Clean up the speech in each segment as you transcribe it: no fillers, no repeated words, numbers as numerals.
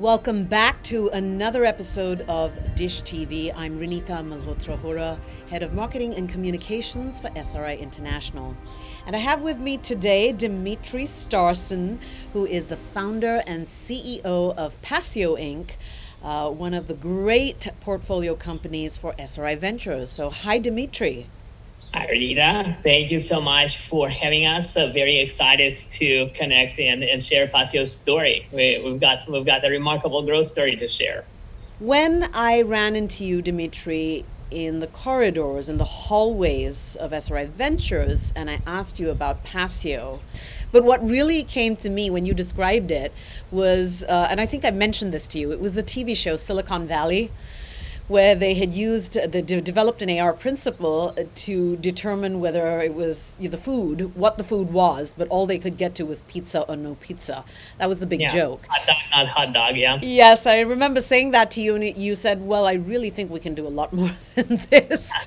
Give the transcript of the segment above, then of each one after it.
Welcome back to another episode of Dish TV. I'm Renita Malhotra-Hora, Head of Marketing and Communications for SRI International. And I have with me today Dmitriy Starson, who is the founder and CEO of Passio Inc., one of the great portfolio companies for SRI Ventures. So hi, Dmitry. Hi, Renita. Thank you so much for having us. Very excited to connect and share Passio's story. We've got a remarkable growth story to share. When I ran into you, Dmitry, in the corridors, in the hallways of SRI Ventures, and I asked you about Passio, but what really came to me when you described it was, and I think I mentioned this to you, it was the TV show Silicon Valley, where they had developed an AR principle to determine whether it was the food, what the food was, but all they could get to was pizza or no pizza. That was the big joke. Hot dog, not hot dog, yeah. Yes, I remember saying that to you, and you said, well, I really think we can do a lot more than this.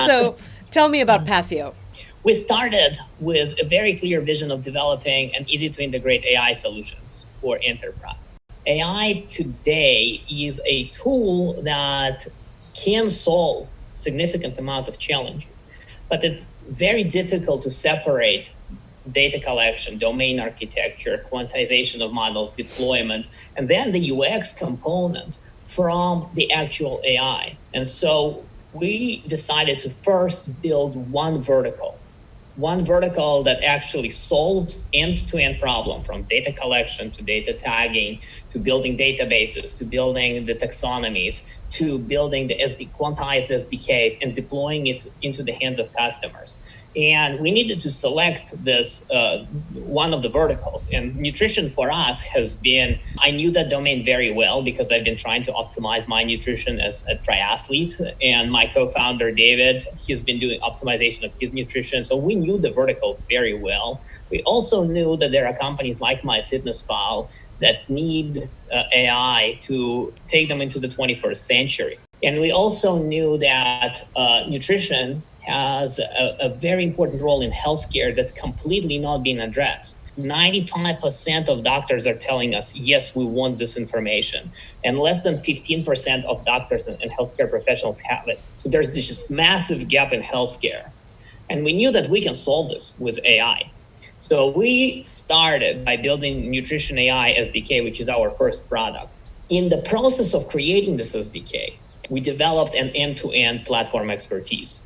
So tell me about Passio. We started with a very clear vision of developing an easy-to-integrate AI solutions for enterprise. AI today is a tool that can solve significant amount of challenges, but it's very difficult to separate data collection, domain architecture, quantization of models, deployment, and then the UX component from the actual AI. And so we decided to first build one vertical that actually solves end-to-end problem, from data collection to data tagging, to building databases, to building the taxonomies, to building the quantized SDKs and deploying it into the hands of customers. And we needed to select this one of the verticals. And nutrition for us has been, I knew that domain very well because I've been trying to optimize my nutrition as a triathlete. And my co-founder, David, he's been doing optimization of his nutrition. So we knew the vertical very well. We also knew that there are companies like MyFitnessPal that need AI to take them into the 21st century. And we also knew that nutrition has a very important role in healthcare that's completely not being addressed. 95% of doctors are telling us, yes, we want this information. And less than 15% of doctors and healthcare professionals have it. So there's this just massive gap in healthcare. And we knew that we can solve this with AI. So we started by building Nutrition AI SDK, which is our first product. In the process of creating this SDK, we developed an end-to-end platform expertise.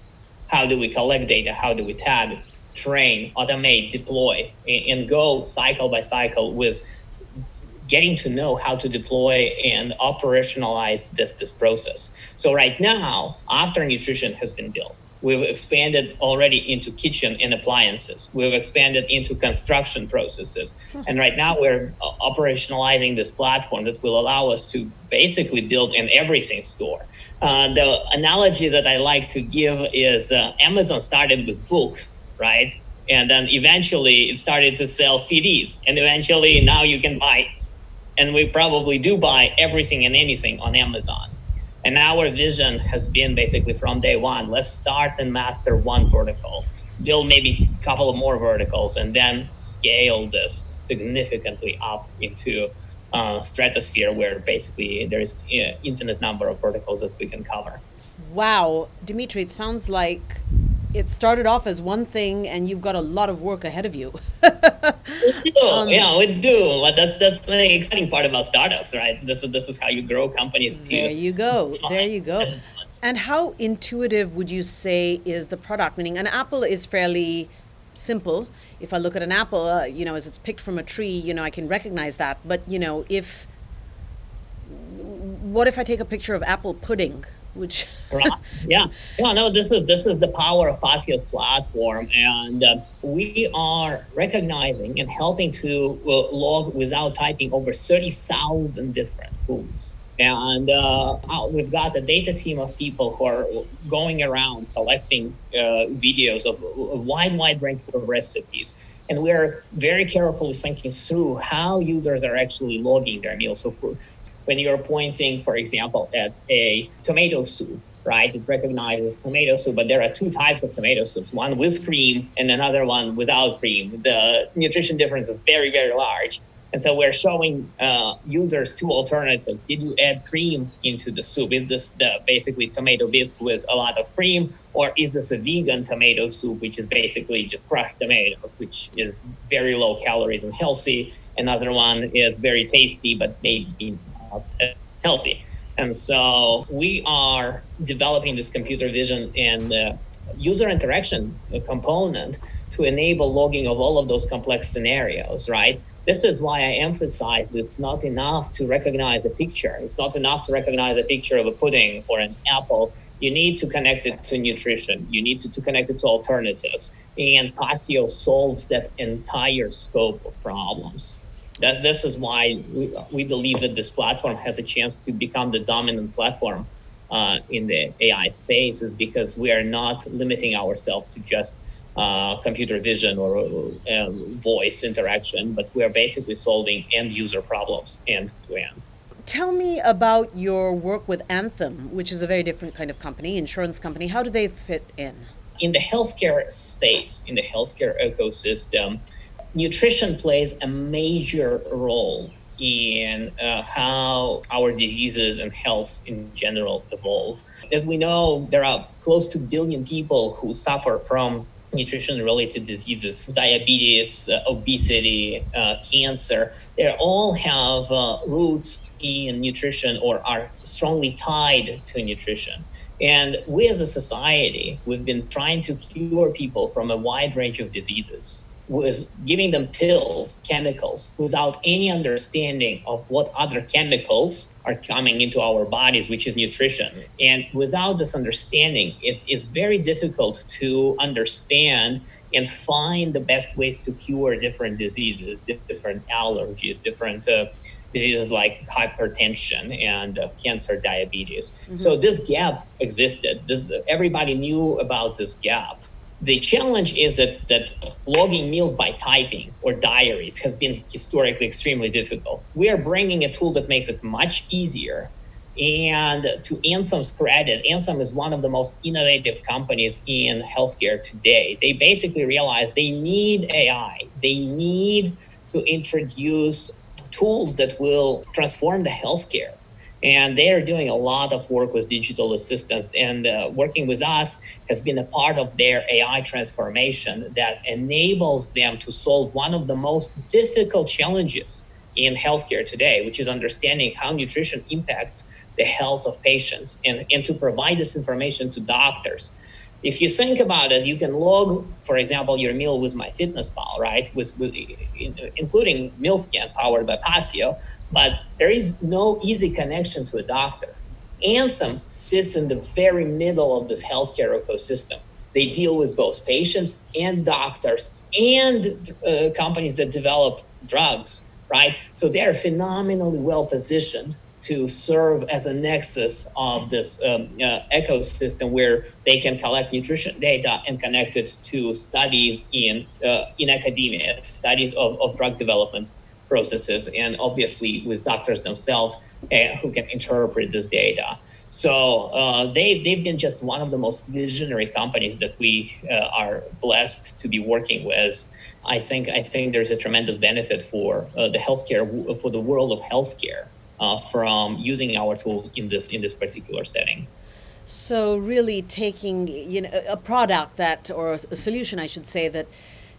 How do we collect data? How do we tag, train, automate, deploy, and go cycle by cycle with getting to know how to deploy and operationalize this process. So right now, after nutrition has been built, we've expanded already into kitchen and appliances. We've expanded into construction processes. And right now we're operationalizing this platform that will allow us to basically build an everything store. The analogy that I like to give is Amazon started with books, right? And then eventually it started to sell CDs. And eventually now you can buy, and we probably do buy everything and anything on Amazon. And our vision has been basically from day one, let's start and master one vertical, build maybe a couple of more verticals, and then scale this significantly up into stratosphere where basically there's an infinite number of verticals that we can cover. Wow, Dmitry, it sounds like it started off as one thing and you've got a lot of work ahead of you. We do. But that's the exciting part about startups, right? This is how you grow companies too. There you go. And how intuitive would you say is the product? Meaning an apple is fairly simple. If I look at an apple, as it's picked from a tree, I can recognize that. But, what if I take a picture of apple pudding? Which this is the power of Passio's platform, and we are recognizing and helping to log without typing over 30,000 different foods. And we've got a data team of people who are going around collecting videos of a wide range of recipes. And we're very carefully thinking through how users are actually logging their meals. So when you're pointing, for example, at a tomato soup, right? It recognizes tomato soup, but there are two types of tomato soups, one with cream and another one without cream. The nutrition difference is very, very large. And so we're showing users two alternatives. Did you add cream into the soup? Is this the basically tomato bisque with a lot of cream? Or is this a vegan tomato soup, which is basically just crushed tomatoes, which is very low calories and healthy? Another one is very tasty, but maybe not as healthy. And so we are developing this computer vision and user interaction component to enable logging of all of those complex scenarios, right? This is why I emphasize it's not enough to recognize a picture. It's not enough to recognize a picture of a pudding or an apple. You need to connect it to nutrition. You need to connect it to alternatives. And Passio solves that entire scope of problems. This is why we believe that this platform has a chance to become the dominant platform in the AI space, is because we are not limiting ourselves to just computer vision or voice interaction, but we are basically solving end user problems end to end. Tell me about your work with Anthem, which is a very different kind of company, insurance company. How do they fit in? In the healthcare space, in the healthcare ecosystem, nutrition plays a major role in how our diseases and health in general evolve. As we know, there are close to 1 billion people who suffer from nutrition-related diseases, diabetes, obesity, cancer. They all have roots in nutrition or are strongly tied to nutrition. And we as a society, we've been trying to cure people from a wide range of diseases, was giving them pills, chemicals, without any understanding of what other chemicals are coming into our bodies, which is nutrition. And without this understanding, it is very difficult to understand and find the best ways to cure different diseases, different allergies, different diseases like hypertension and cancer, diabetes. Mm-hmm. So this gap existed. Everybody knew about this gap. The challenge is that logging meals by typing or diaries has been historically extremely difficult. We are bringing a tool that makes it much easier. And to Anthem's credit, Anthem is one of the most innovative companies in healthcare today. They basically realize they need AI. They need to introduce tools that will transform the healthcare. And they are doing a lot of work with digital assistants, and working with us has been a part of their AI transformation that enables them to solve one of the most difficult challenges in healthcare today, which is understanding how nutrition impacts the health of patients and to provide this information to doctors. If you think about it, you can log, for example, your meal with MyFitnessPal, right? Including MealScan powered by Passio, but there is no easy connection to a doctor. Anthem sits in the very middle of this healthcare ecosystem. They deal with both patients and doctors and companies that develop drugs, right? So they are phenomenally well positioned to serve as a nexus of this ecosystem where they can collect nutrition data and connect it to studies in academia, studies of drug development processes, and obviously with doctors themselves who can interpret this data. So they've been just one of the most visionary companies that we are blessed to be working with. I think there's a tremendous benefit for the healthcare, for the world of healthcare, from using our tools in this particular setting. So really taking a product that, or a solution I should say, that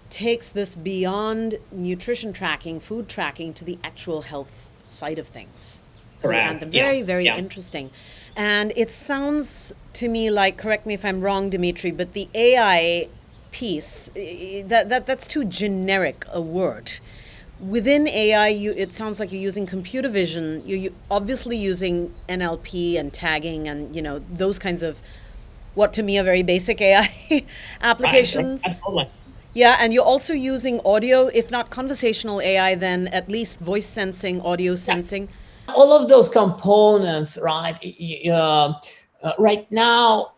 takes this beyond nutrition tracking, food tracking, to the actual health side of things. Correct. And very interesting. And it sounds to me like, correct me if I'm wrong, Dmitry, but the AI piece, that's too generic a word. Within AI, it sounds like you're using computer vision. You're obviously using NLP and tagging and those kinds of, what to me are very basic AI applications. Right. Yeah, and you're also using audio, if not conversational AI, then at least voice sensing, audio sensing. All of those components, right? Right now,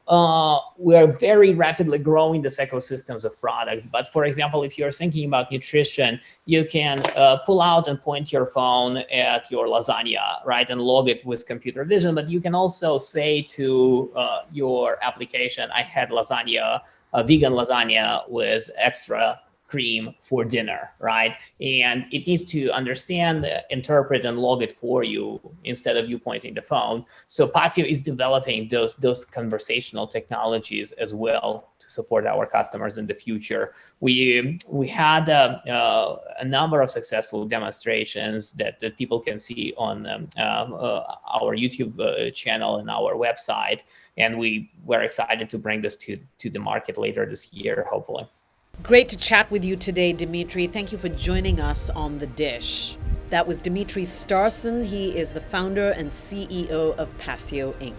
we are very rapidly growing this ecosystems of products. But for example, if you're thinking about nutrition, you can pull out and point your phone at your lasagna, right, and log it with computer vision. But you can also say to your application, I had lasagna, vegan lasagna with extra cream for dinner, right? And it needs to understand, interpret, and log it for you instead of you pointing the phone. So Passio is developing those conversational technologies as well to support our customers in the future. We had a number of successful demonstrations that people can see on our YouTube channel and our website, and we were excited to bring this to the market later this year, hopefully. Great to chat with you today, Dmitry. Thank you for joining us on The Dish. That was Dmitry Starson. He is the founder and CEO of Passio Inc.